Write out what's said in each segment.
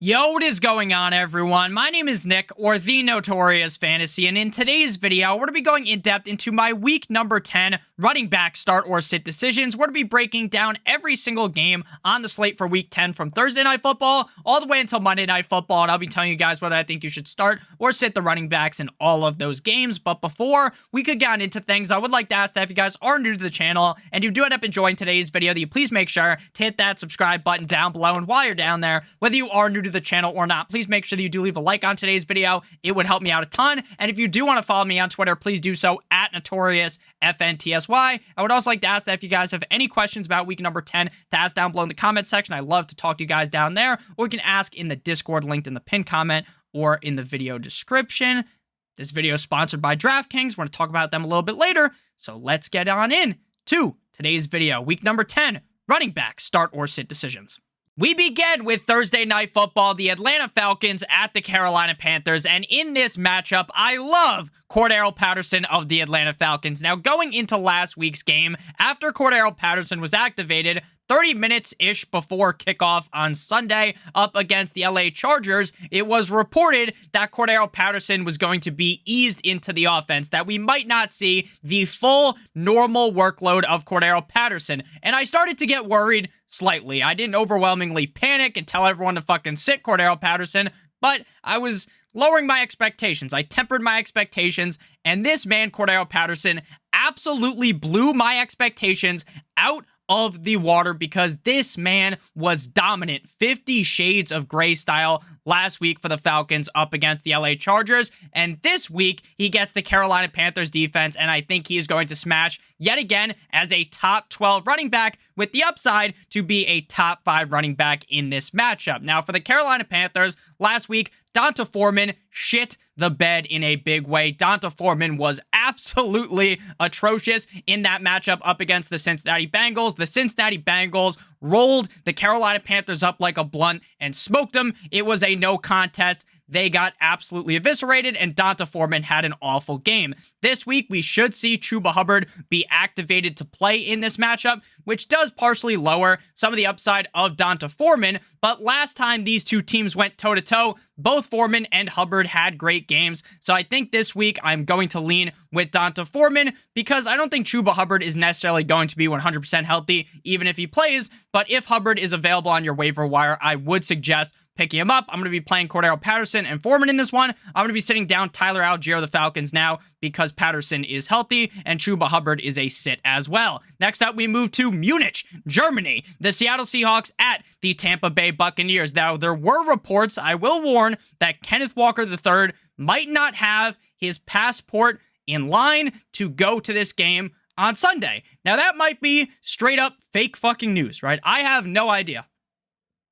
Yo, what is going on, everyone? My name is Nick, or The Notorious Fantasy, and in today's video, we're going to be going in-depth into my week number 10 running back start or sit decisions. We're going to be breaking down every single game on the slate for week 10 from Thursday Night Football all the way until Monday Night Football, and I'll be telling you guys whether I think you should start or sit the running backs in all of those games. But before we could get into things, I would like to ask that if you guys are new to the channel and you do end up enjoying today's video, that you please make sure to hit that subscribe button down below. And while you're down there, whether you are new to the channel or not, please make sure that you do leave a like on today's video. It would help me out a ton. And if you do want to follow me on Twitter, please do so at NotoriousFNTSY. I would also like to ask that if you guys have any questions about week number 10 to ask down below in the comment section. I love to talk to you guys down there, or you can ask in the Discord linked in the pinned comment or in the video description. This video is sponsored by DraftKings. We're going to talk about them a little bit later. So let's get on in to today's video. Week number 10, running back start or sit decisions. We begin with Thursday Night Football, the Atlanta Falcons at the Carolina Panthers, and in this matchup, I love Cordarrelle Patterson of the Atlanta Falcons. Now, going into last week's game, after Cordarrelle Patterson was activated 30 minutes-ish before kickoff on Sunday up against the LA Chargers, it was reported that Cordarrelle Patterson was going to be eased into the offense, that we might not see the full normal workload of Cordarrelle Patterson. And I started to get worried slightly. I didn't overwhelmingly panic and tell everyone to fucking sit Cordarrelle Patterson, but I was lowering my expectations. I tempered my expectations, and this man, Cordarrelle Patterson, absolutely blew my expectations out of the water, because this man was dominant, 50 Shades of Grey style last week for the Falcons up against the LA Chargers. And this week, he gets the Carolina Panthers defense, and I think he is going to smash yet again as a top 12 running back, with the upside to be a top 5 running back in this matchup. Now, for the Carolina Panthers, last week, D'Onta Foreman shit the bed in a big way. D'Onta Foreman was absolutely atrocious in that matchup up against the Cincinnati Bengals. The Cincinnati Bengals rolled the Carolina Panthers up like a blunt and smoked them. It was a no contest. They got absolutely eviscerated, and D'Onta Foreman had an awful game. This week, we should see Chuba Hubbard be activated to play in this matchup, which does partially lower some of the upside of D'Onta Foreman. But last time these two teams went toe-to-toe, both Foreman and Hubbard had great games. So I think this week I'm going to lean with D'Onta Foreman, because I don't think Chuba Hubbard is necessarily going to be 100% healthy, even if he plays. But if Hubbard is available on your waiver wire, I would suggest picking him up. I'm going to be playing Cordarrelle Patterson and Foreman in this one. I'm going to be sitting down Tyler Algier of the Falcons now, because Patterson is healthy and Chuba Hubbard is a sit as well. Next up, we move to Munich, Germany. The Seattle Seahawks at the Tampa Bay Buccaneers. Now, there were reports, I will warn, that Kenneth Walker III might not have his passport in line to go to this game on Sunday. Now, that might be straight up fake fucking news, right? I have no idea.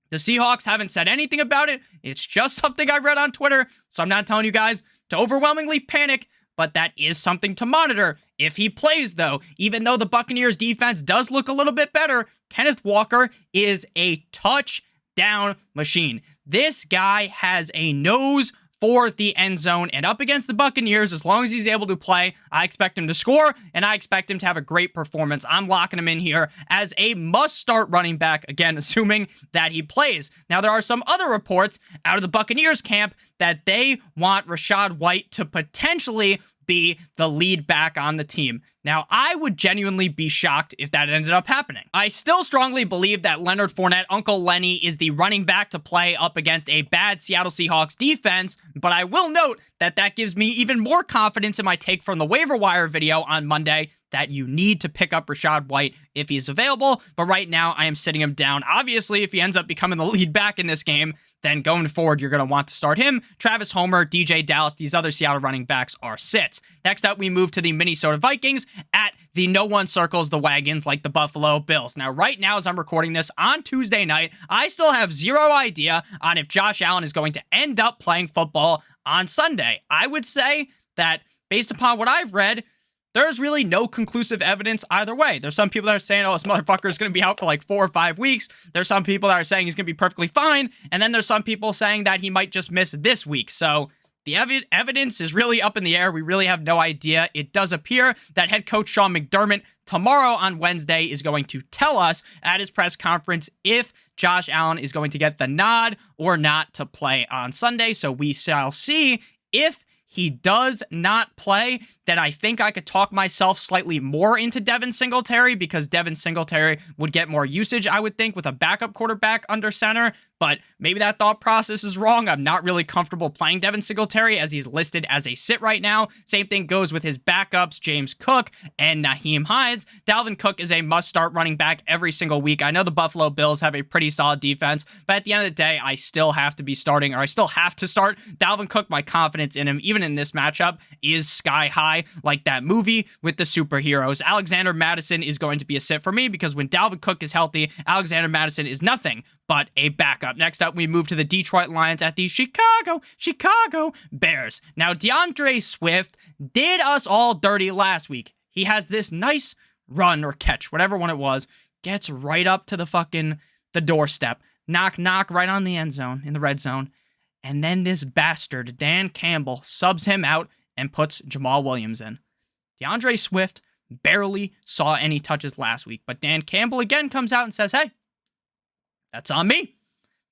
The Seahawks haven't said anything about it. It's just something I read on Twitter, so I'm not telling you guys to overwhelmingly panic, but that is something to monitor. If he plays, though, even though the Buccaneers defense does look a little bit better, Kenneth Walker is a touchdown machine. This guy has a nose for the end zone, and up against the Buccaneers, as long as he's able to play, I expect him to score, and I expect him to have a great performance. I'm locking him in here as a must-start running back, again, assuming that he plays. Now, there are some other reports out of the Buccaneers camp that they want Rachaad White to potentially be the lead back on the team. Now, I would genuinely be shocked if that ended up happening. I still strongly believe that Leonard Fournette, Uncle Lenny, is the running back to play up against a bad Seattle Seahawks defense, but I will note that that gives me even more confidence in my take from the waiver wire video on Monday, that you need to pick up Rachaad White if he's available, but right now I am sitting him down. Obviously, if he ends up becoming the lead back in this game, then going forward, you're going to want to start him. Travis Homer, DJ Dallas, these other Seattle running backs are sits. Next up, we move to the Minnesota Vikings at the no one circles the wagons like the Buffalo Bills. Now, right now, as I'm recording this on Tuesday night, I still have zero idea on if Josh Allen is going to end up playing football on Sunday. I would say that based upon what I've read, there's really no conclusive evidence either way. There's some people that are saying, oh, this motherfucker is going to be out for like 4 or 5 weeks. There's some people that are saying he's going to be perfectly fine. And then there's some people saying that he might just miss this week. So The evidence is really up in the air. We really have no idea. It does appear that head coach Sean McDermott tomorrow on Wednesday is going to tell us at his press conference if Josh Allen is going to get the nod or not to play on Sunday. So we shall see. If he does not play, then I think I could talk myself slightly more into Devin Singletary, because Devin Singletary would get more usage, I would think, with a backup quarterback under center. But maybe that thought process is wrong. I'm not really comfortable playing Devin Singletary as he's listed as a sit right now. Same thing goes with his backups, James Cook and Naheem Hines. Dalvin Cook is a must-start running back every single week. I know the Buffalo Bills have a pretty solid defense, but at the end of the day, I still have to be starting, or I still have to start Dalvin Cook. My confidence in him, even in this matchup, is sky high, like that movie with the superheroes. Alexander Mattison is going to be a sit for me, because when Dalvin Cook is healthy, Alexander Mattison is nothing but a backup. Next up, we move to the Detroit Lions at the Chicago Bears. Now, DeAndre Swift did us all dirty last week. He has this nice run or catch, whatever one it was, gets right up to the doorstep, knock, right on the end zone, in the red zone, and then this bastard, Dan Campbell, subs him out and puts Jamal Williams in. DeAndre Swift barely saw any touches last week, but Dan Campbell again comes out and says, hey, that's on me.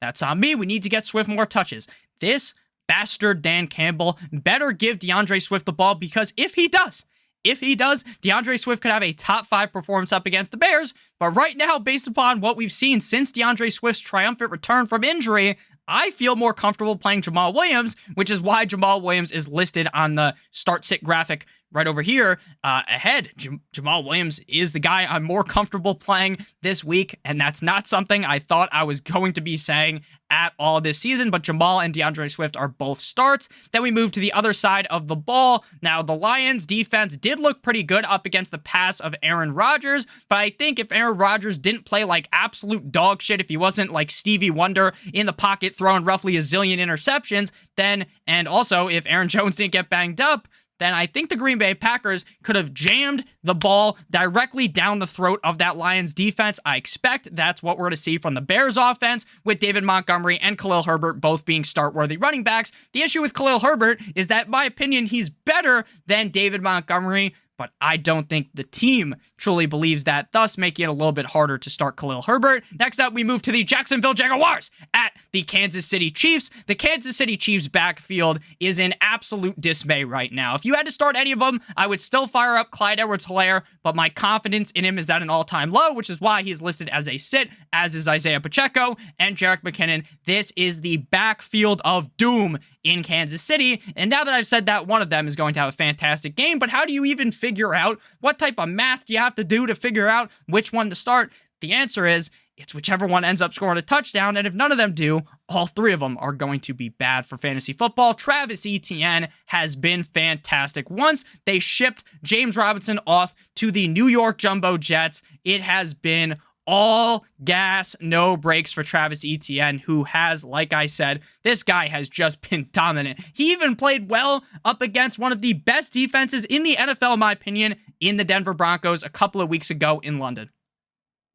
That's on me. We need to get Swift more touches. This bastard Dan Campbell better give DeAndre Swift the ball, because if he does, DeAndre Swift could have a top 5 performance up against the Bears. But right now, based upon what we've seen since DeAndre Swift's triumphant return from injury, I feel more comfortable playing Jamal Williams, which is why Jamal Williams is listed on the start-sit graphic right over here ahead. Jamal Williams is the guy I'm more comfortable playing this week, and that's not something I thought I was going to be saying at all this season, but Jamal and DeAndre Swift are both starts. Then we move to the other side of the ball. Now, the Lions defense did look pretty good up against the pass of Aaron Rodgers, but I think if Aaron Rodgers didn't play like absolute dog shit, if he wasn't like Stevie Wonder in the pocket throwing roughly a zillion interceptions, then, and also if Aaron Jones didn't get banged up, then I think the Green Bay Packers could have jammed the ball directly down the throat of that Lions defense. I expect that's what we're going to see from the Bears offense, with David Montgomery and Khalil Herbert both being start-worthy running backs. The issue with Khalil Herbert is that, in my opinion, he's better than David Montgomery, but I don't think the team truly believes that, thus making it a little bit harder to start Khalil Herbert. Next up, we move to the Jacksonville Jaguars at the Kansas City Chiefs. The Kansas City Chiefs backfield is in absolute dismay right now. If you had to start any of them, I would still fire up Clyde Edwards-Helaire, but my confidence in him is at an all-time low, which is why he's listed as a sit, as is Isaiah Pacheco and Jerick McKinnon. This is the backfield of doom in Kansas City, and now that I've said that, one of them is going to have a fantastic game, but how do you even figure out what type of math do you have to do to figure out which one to start? The answer is, it's whichever one ends up scoring a touchdown, and if none of them do, all 3 of them are going to be bad for fantasy football. Travis Etienne has been fantastic. Once they shipped James Robinson off to the New York Jumbo Jets, it has been all gas, no brakes for Travis Etienne, who has, like I said, this guy has just been dominant. He even played well up against one of the best defenses in the NFL, in my opinion, in the Denver Broncos a couple of weeks ago in London.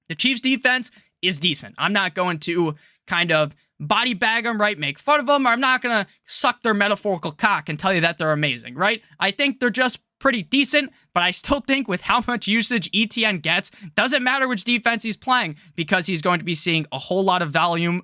The Chiefs defense is decent. I'm not going to kind of body bag them, right? Make fun of them. I'm not going to suck their metaphorical cock and tell you that they're amazing, right? I think they're just pretty decent, but I still think with how much usage Etienne gets, doesn't matter which defense he's playing, because he's going to be seeing a whole lot of volume,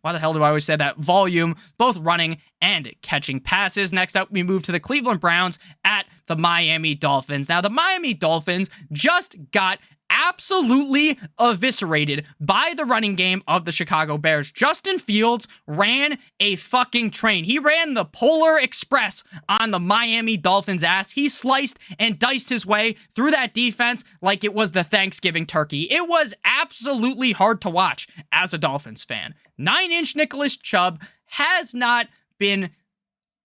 why the hell do I always say that? Volume, both running and catching passes. Next up, we move to the Cleveland Browns at the Miami Dolphins. Now, the Miami Dolphins just got absolutely eviscerated by the running game of the Chicago Bears. Justin Fields ran a fucking train. He ran the Polar Express on the Miami Dolphins' ass. He sliced and diced his way through that defense like it was the Thanksgiving turkey. It was absolutely hard to watch as a Dolphins fan. 9-inch Nicholas Chubb has not been,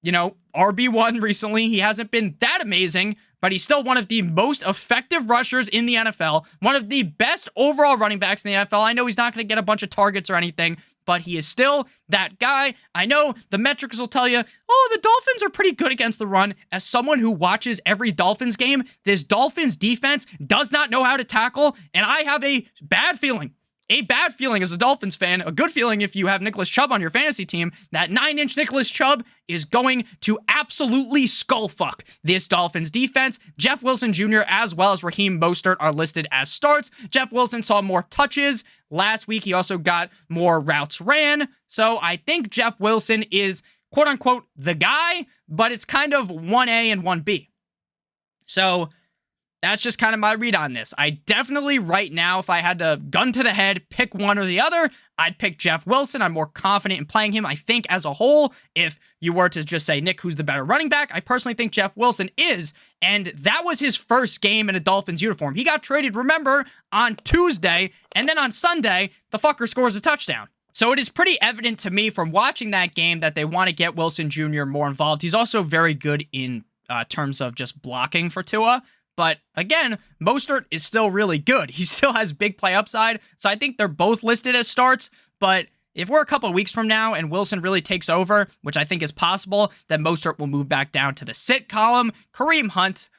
RB1 recently. He hasn't been that amazing, but he's still one of the most effective rushers in the NFL, one of the best overall running backs in the NFL. I know he's not going to get a bunch of targets or anything, but he is still that guy. I know the metrics will tell you, oh, the Dolphins are pretty good against the run. As someone who watches every Dolphins game, this Dolphins defense does not know how to tackle, and I have a bad feeling a bad feeling as a Dolphins fan, a good feeling if you have Nicholas Chubb on your fantasy team. That 9-inch Nicholas Chubb is going to absolutely skullfuck this Dolphins defense. Jeff Wilson Jr. as well as Raheem Mostert are listed as starts. Jeff Wilson saw more touches last week. He also got more routes ran. So I think Jeff Wilson is quote unquote the guy, but it's kind of 1A and 1B. So that's just kind of my read on this. I definitely right now, if I had to gun to the head, pick one or the other, I'd pick Jeff Wilson. I'm more confident in playing him. I think as a whole, if you were to just say, Nick, who's the better running back? I personally think Jeff Wilson is. And that was his first game in a Dolphins uniform. He got traded, remember, on Tuesday. And then on Sunday, the fucker scores a touchdown. So it is pretty evident to me from watching that game that they want to get Wilson Jr. more involved. He's also very good in terms of just blocking for Tua. But again, Mostert is still really good. He still has big play upside. So I think they're both listed as starts. But if we're a couple of weeks from now and Wilson really takes over, which I think is possible, then Mostert will move back down to the sit column. Kareem Hunt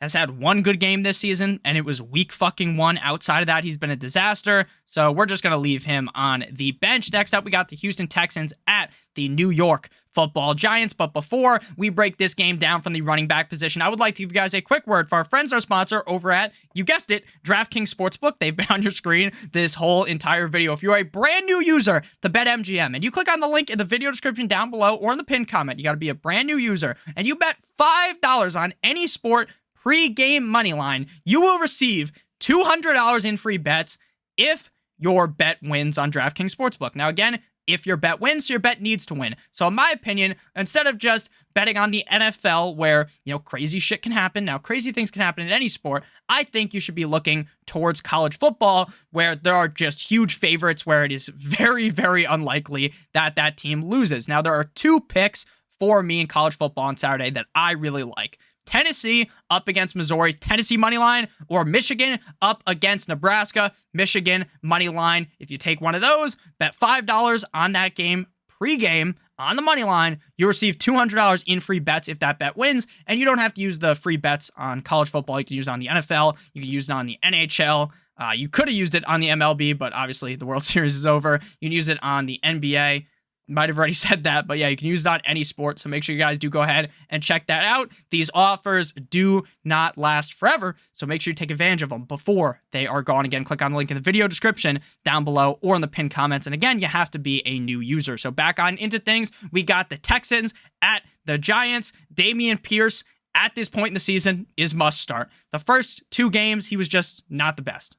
has had one good game this season, and it was week fucking 1. Outside of that, he's been a disaster. So we're just going to leave him on the bench. Next up, we got the Houston Texans at the New York Football Giants. But before we break this game down from the running back position, I would like to give you guys a quick word for our friends, our sponsor over at, you guessed it, DraftKings Sportsbook. They've been on your screen this whole entire video. If you're a brand new user to BetMGM and you click on the link in the video description down below or in the pinned comment, you got to be a brand new user and you bet $5 on any sport pre-game money line, you will receive $200 in free bets if your bet wins on DraftKings Sportsbook. Now, again, if your bet wins, your bet needs to win. So in my opinion, instead of just betting on the NFL where, crazy shit can happen, now crazy things can happen in any sport, I think you should be looking towards college football where there are just huge favorites where it is very, very unlikely that that team loses. Now, there are 2 picks for me in college football on Saturday that I really like. Tennessee up against Missouri, Tennessee money line, or Michigan up against Nebraska, Michigan money line. If you take one of those, bet $5 on that game pregame on the money line, you receive $200 in free bets if that bet wins, and you don't have to use the free bets on college football. You can use it on the NFL, you can use it on the NHL, you could have used it on the MLB, but obviously the World Series is over. You can use it on the NBA. Might have already said that, but yeah, you can use it on any sport, so make sure you guys do go ahead and check that out. These offers do not last forever, so make sure you take advantage of them before they are gone. Again, click on the link in the video description down below or in the pinned comments, and again, you have to be a new user. So back on into things, we got the Texans at the Giants. Dameon Pierce, at this point in the season, is must start. The first 2 games, he was just not the best.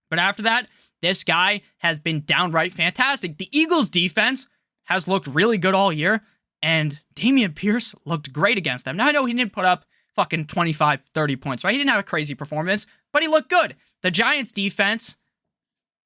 But after that, this guy has been downright fantastic. The Eagles' defense has looked really good all year, and Dameon Pierce looked great against them. Now, I know he didn't put up fucking 25, 30 points, right? He didn't have a crazy performance, but he looked good. The Giants' defense,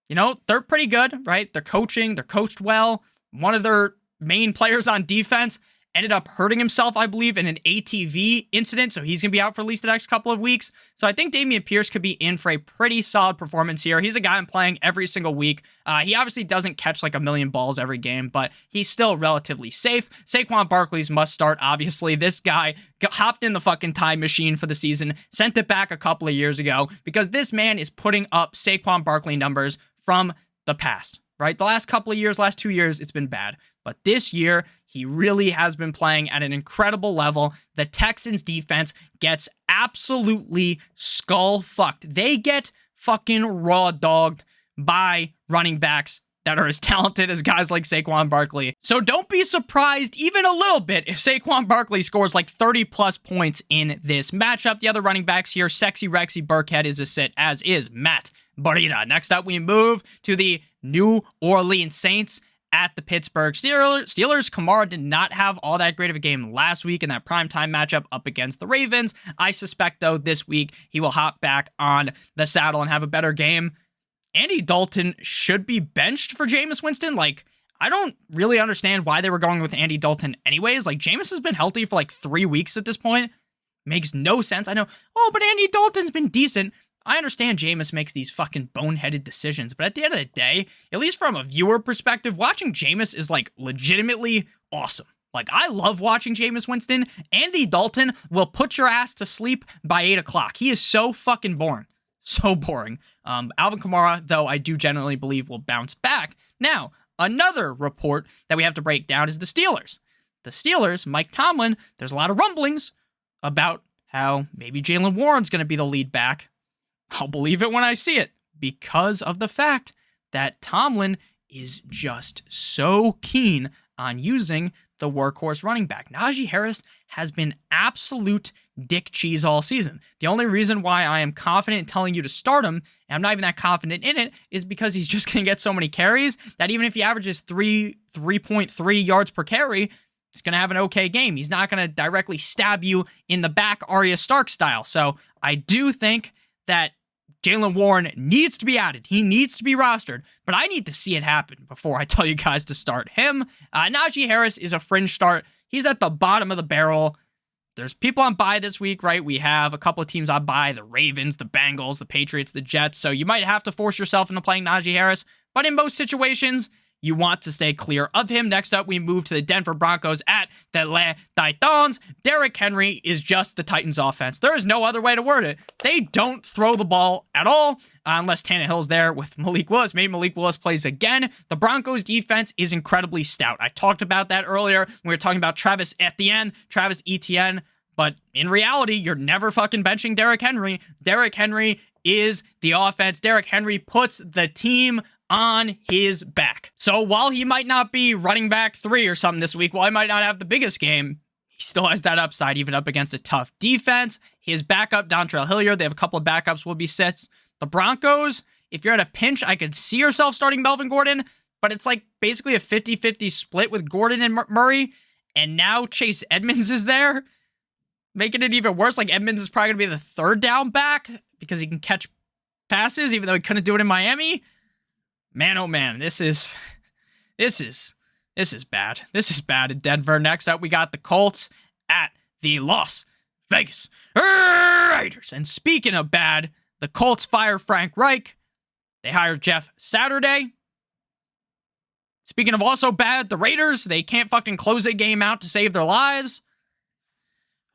they're pretty good, right? They're coached well. One of their main players on defense ended up hurting himself, I believe, in an ATV incident, so he's going to be out for at least the next couple of weeks. So I think Dameon Pierce could be in for a pretty solid performance here. He's a guy I'm playing every single week. He obviously doesn't catch like a million balls every game, but he's still relatively safe. Saquon Barkley's must start, obviously. This guy hopped in the fucking time machine for the season, sent it back a couple of years ago, because this man is putting up Saquon Barkley numbers from the past, right? The last couple of years, last 2 years, it's been bad. But this year, he really has been playing at an incredible level. The Texans defense gets absolutely skull-fucked. They get fucking raw-dogged by running backs that are as talented as guys like Saquon Barkley. So don't be surprised even a little bit if Saquon Barkley scores like 30-plus points in this matchup. The other running backs here, Sexy Rexy Burkhead is a sit, as is Matt Breida. Next up, we move to the New Orleans Saints at the Pittsburgh Steelers. Kamara did not have all that great of a game last week in that primetime matchup up against the Ravens. I suspect, though, this week he will hop back on the saddle and have a better game. Andy Dalton should be benched for Jameis Winston. I don't really understand why they were going with Andy Dalton anyways. Jameis has been healthy for 3 weeks at this point. Makes no sense. I know, but Andy Dalton's been decent. I understand Jameis makes these fucking boneheaded decisions, but at the end of the day, at least from a viewer perspective, watching Jameis is legitimately awesome. I love watching Jameis Winston. Andy Dalton will put your ass to sleep by 8 o'clock. He is so fucking boring. So boring. Alvin Kamara, though, I do generally believe will bounce back. Now, another report that we have to break down is the Steelers. The Steelers, Mike Tomlin, there's a lot of rumblings about how maybe Jaylen Warren's going to be the lead back. I'll believe it when I see it, because of the fact that Tomlin is just so keen on using the workhorse running back. Najee Harris has been absolute dick cheese all season. The only reason why I am confident in telling you to start him, and I'm not even that confident in it, is because he's just going to get so many carries that even if he averages 3.3 yards per carry, he's going to have an okay game. He's not going to directly stab you in the back Arya Stark style. So I do think that Jaylen Warren needs to be added. He needs to be rostered, but I need to see it happen before I tell you guys to start him. Najee Harris is a fringe start. He's at the bottom of the barrel. There's people on bye this week, right? We have a couple of teams on bye, the Ravens, the Bengals, the Patriots, the Jets. So you might have to force yourself into playing Najee Harris, but in most situations, you want to stay clear of him. Next up, we move to the Denver Broncos at the Le Titans. Derrick Henry is just the Titans offense. There is no other way to word it. They don't throw the ball at all, unless Tannehill's there with Malik Willis. Maybe Malik Willis plays again. The Broncos defense is incredibly stout. I talked about that earlier when we were talking about Travis Etienne, but in reality, you're never fucking benching Derrick Henry. Derrick Henry is the offense. Derrick Henry puts the team on his back. So while he might not be running back 3 or something this week, while he might not have the biggest game, he still has that upside, even up against a tough defense. His backup, Dontrell Hilliard, they have a couple of backups, will be sits. The Broncos, if you're at a pinch, I could see yourself starting Melvin Gordon, but it's like basically a 50-50 split with Gordon and Murray, and now Chase Edmonds is there, making it even worse. Like, Edmonds is probably going to be the third down back because he can catch passes, even though he couldn't do it in Miami. Man, oh man, this is bad. This is bad in Denver. Next up, we got the Colts at the Las Vegas Raiders. And speaking of bad, the Colts fire Frank Reich. They hired Jeff Saturday. Speaking of also bad, the Raiders, they can't fucking close a game out to save their lives.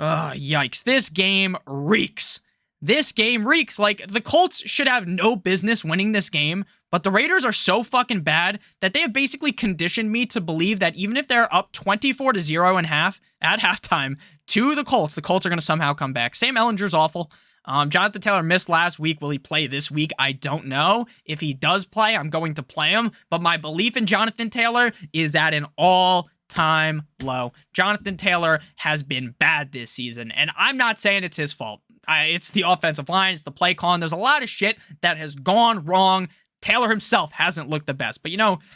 Yikes. This game reeks. This game reeks. Like, the Colts should have no business winning this game, but the Raiders are so fucking bad that they have basically conditioned me to believe that even if they're up 24-0 at halftime to the Colts are going to somehow come back. Sam Ehlinger's awful. Jonathan Taylor missed last week. Will he play this week? I don't know. If he does play, I'm going to play him, but my belief in Jonathan Taylor is at an all-time low. Jonathan Taylor has been bad this season, and I'm not saying it's his fault. It's the offensive line, it's the play calling. There's a lot of shit that has gone wrong. Taylor himself hasn't looked the best. But,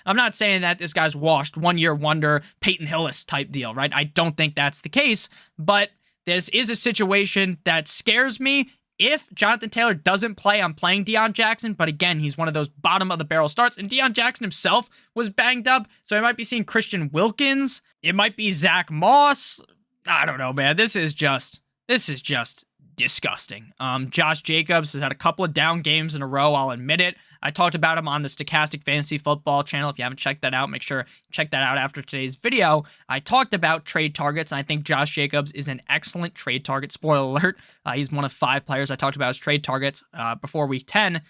I'm not saying that this guy's washed, one-year wonder, Peyton Hillis type deal, right? I don't think that's the case. But this is a situation that scares me. If Jonathan Taylor doesn't play, I'm playing Deion Jackson. But again, he's one of those bottom-of-the-barrel starts. And Deion Jackson himself was banged up. So I might be seeing Christian Wilkins. It might be Zach Moss. I don't know, man. This is just disgusting. Josh Jacobs has had a couple of down games in a row, I'll admit it. I talked about him on the Stokastic Fantasy Football channel. If you haven't checked that out, make sure you check that out after today's video. I talked about trade targets, and I think Josh Jacobs is an excellent trade target. Spoiler alert, he's one of 5 players I talked about as trade targets before week 10.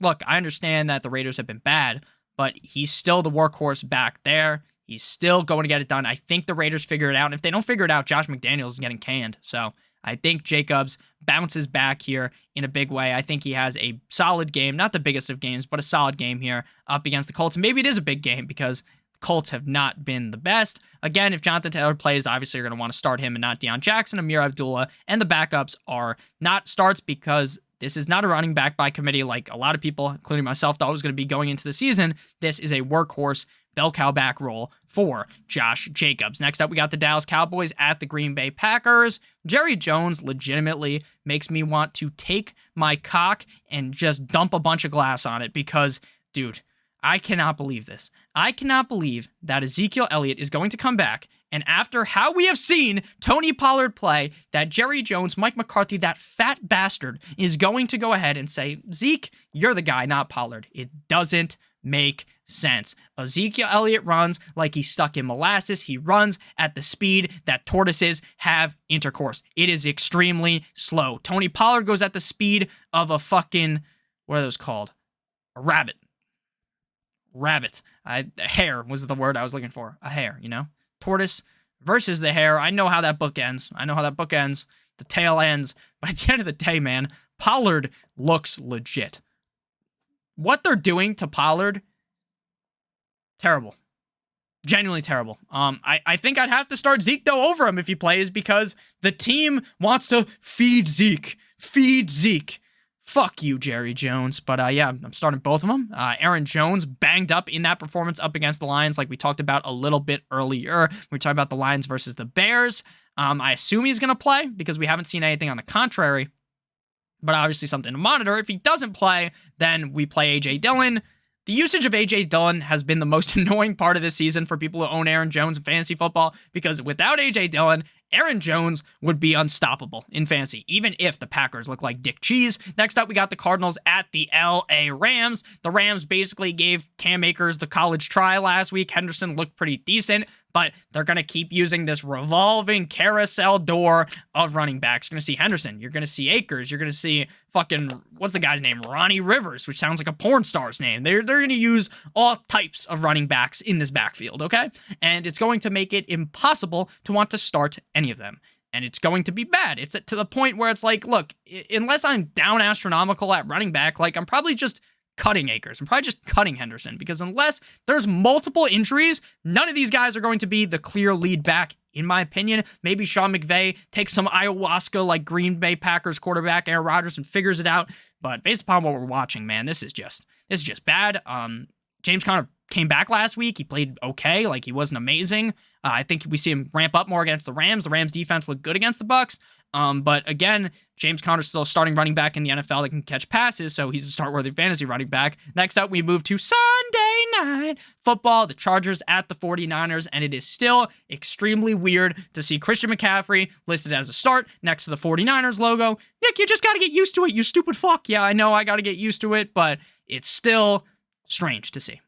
Look, I understand that the Raiders have been bad, but he's still the workhorse back there. He's still going to get it done. I think the Raiders figure it out. And if they don't figure it out, Josh McDaniels is getting canned. So I think Jacobs bounces back here in a big way. I think he has a solid game, not the biggest of games, but a solid game here up against the Colts. And maybe it is a big game because the Colts have not been the best. Again, if Jonathan Taylor plays, obviously you're going to want to start him and not Deion Jackson, Amir Abdullah, and the backups are not starts because this is not a running back by committee like a lot of people, including myself, thought was going to be going into the season. This is a workhorse bell cow back roll for Josh Jacobs. Next up, we got the Dallas Cowboys at the Green Bay Packers. Jerry Jones legitimately makes me want to take my cock and just dump a bunch of glass on it because, dude, I cannot believe this. I cannot believe that Ezekiel Elliott is going to come back, and after how we have seen Tony Pollard play, that Jerry Jones, Mike McCarthy, that fat bastard, is going to go ahead and say, Zeke, you're the guy, not Pollard. It doesn't make sense. Ezekiel Elliott runs like he's stuck in molasses. He runs at the speed that tortoises have intercourse. It is extremely slow. Tony Pollard goes at the speed of a fucking, what are those called? A rabbit. A hare was the word I was looking for. A hare, Tortoise versus the hare. I know how that book ends. The tail ends. But at the end of the day, man, Pollard looks legit. What they're doing to Pollard, terrible. Genuinely terrible. I think I'd have to start Zeke, though, over him if he plays because the team wants to feed Zeke. Fuck you, Jerry Jones. But yeah, I'm starting both of them. Aaron Jones banged up in that performance up against the Lions like we talked about a little bit earlier. We talked about the Lions versus the Bears. I assume he's going to play because we haven't seen anything on the contrary. But obviously something to monitor. If he doesn't play, then we play A.J. Dillon. The usage of A.J. Dillon has been the most annoying part of this season for people who own Aaron Jones in fantasy football because without A.J. Dillon, Aaron Jones would be unstoppable in fantasy, even if the Packers look like dick cheese. Next up, we got the Cardinals at the L.A. Rams. The Rams basically gave Cam Akers the college try last week. Henderson looked pretty decent, but they're going to keep using this revolving carousel door of running backs. You're going to see Henderson. You're going to see Akers. You're going to see fucking, what's the guy's name? Ronnie Rivers, which sounds like a porn star's name. They're going to use all types of running backs in this backfield, okay? And it's going to make it impossible to want to start any of them. And it's going to be bad. It's to the point where it's like, look, unless I'm down astronomical at running back, like I'm probably just cutting Akers. I'm probably just cutting Henderson because unless there's multiple injuries, none of these guys are going to be the clear lead back, in my opinion. Maybe Sean McVay takes some ayahuasca like Green Bay Packers quarterback Aaron Rodgers and figures it out. But based upon what we're watching, man, this is just bad. James Conner came back last week. He played okay. Like, he wasn't amazing. I think we see him ramp up more against the Rams. The Rams defense looked good against the Bucs. But again, James Conner's still starting running back in the NFL that can catch passes, so he's a start-worthy fantasy running back. Next up, we move to Sunday Night Football, the Chargers at the 49ers, and it is still extremely weird to see Christian McCaffrey listed as a start next to the 49ers logo. Nick, you just gotta get used to it, you stupid fuck. Yeah, I know I gotta get used to it, but it's still strange to see.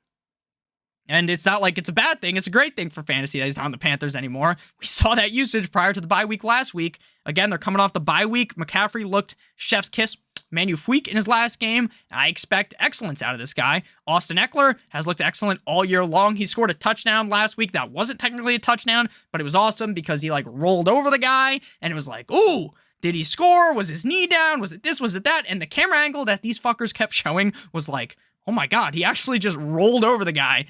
And it's not like it's a bad thing. It's a great thing for fantasy that he's not on the Panthers anymore. We saw that usage prior to the bye week last week. Again, they're coming off the bye week. McCaffrey looked chef's kiss magnifique in his last game. I expect excellence out of this guy. Austin Eckler has looked excellent all year long. He scored a touchdown last week. That wasn't technically a touchdown, but it was awesome because he rolled over the guy and it was like, ooh, did he score? Was his knee down? Was it this? Was it that? And the camera angle that these fuckers kept showing was like, oh my God, he actually just rolled over the guy,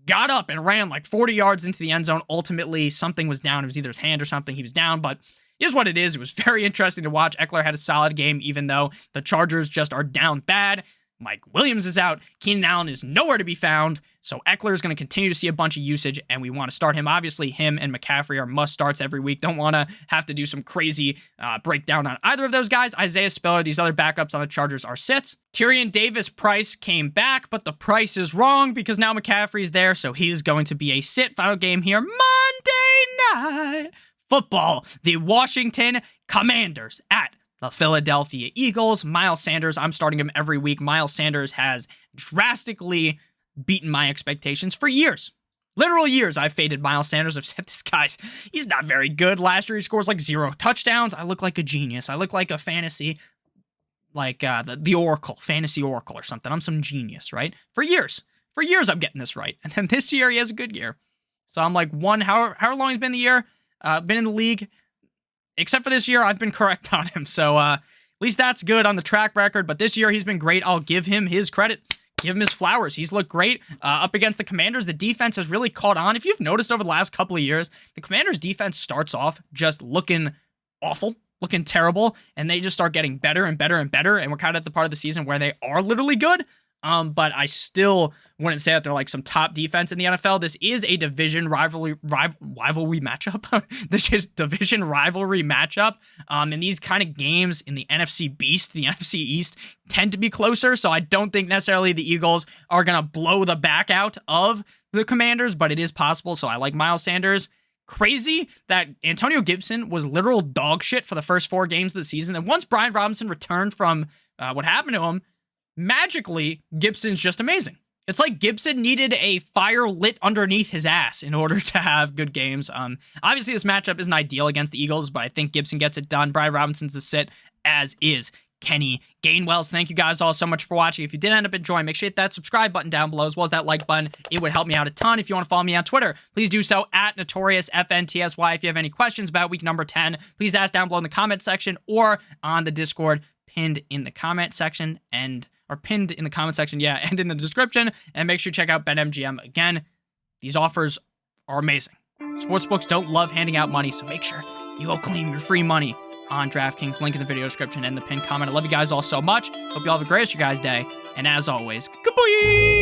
got up and ran 40 yards into the end zone. Ultimately, something was down. It was either his hand or something. He was down, but it is what it is. It was very interesting to watch. Eckler had a solid game, even though the Chargers just are down bad. Mike Williams is out. Keenan Allen is nowhere to be found. So Eckler is going to continue to see a bunch of usage, and we want to start him. Obviously, him and McCaffrey are must starts every week. Don't want to have to do some crazy breakdown on either of those guys. Isaiah Spiller, these other backups on the Chargers are sits. Tyrion Davis-Price came back, but the price is wrong because now McCaffrey's there, so he's going to be a sit. Final game here, Monday Night Football. The Washington Commanders at the Philadelphia Eagles. Miles Sanders, I'm starting him every week. Miles Sanders has drastically beaten my expectations for years. Literal years I've faded Miles Sanders. I've said this guy's, he's not very good. Last year he scores 0 touchdowns. I look like a genius. I look like a fantasy, the Oracle, fantasy Oracle or something. I'm some genius, right? For years I'm getting this right. And then this year he has a good year. So I'm however long he's been in the year, been in the league. Except for this year, I've been correct on him. So at least that's good on the track record. But this year, he's been great. I'll give him his credit. Give him his flowers. He's looked great. Up against the Commanders, the defense has really caught on. If you've noticed over the last couple of years, the Commanders' defense starts off just looking awful, looking terrible, and they just start getting better and better and better. And we're kind of at the part of the season where they are literally good. But I still wouldn't say that they're some top defense in the NFL. This is a division rivalry matchup. This is division rivalry matchup. And these kind of games in the NFC Beast, the NFC East, tend to be closer. So I don't think necessarily the Eagles are going to blow the back out of the Commanders, but it is possible. So I like Miles Sanders. Crazy that Antonio Gibson was literal dog shit for the first 4 games of the season. And once Brian Robinson returned from what happened to him, magically, Gibson's just amazing. It's like Gibson needed a fire lit underneath his ass in order to have good games. Obviously, this matchup isn't ideal against the Eagles, but I think Gibson gets it done. Brian Robinson's a sit, as is Kenny Gainwell. So thank you guys all so much for watching. If you did end up enjoying, make sure you hit that subscribe button down below, as well as that like button. It would help me out a ton. If you want to follow me on Twitter, please do so at NotoriousFNTSY. If you have any questions about week number 10, please ask down below in the comment section or on the Discord pinned in the comment section and in the description. And make sure you check out BetMGM. Again, these offers are amazing. Sportsbooks don't love handing out money, so make sure you go claim your free money on DraftKings. Link in the video description and the pinned comment. I love you guys all so much. Hope you all have a great rest of your guys' day. And as always, goodbye!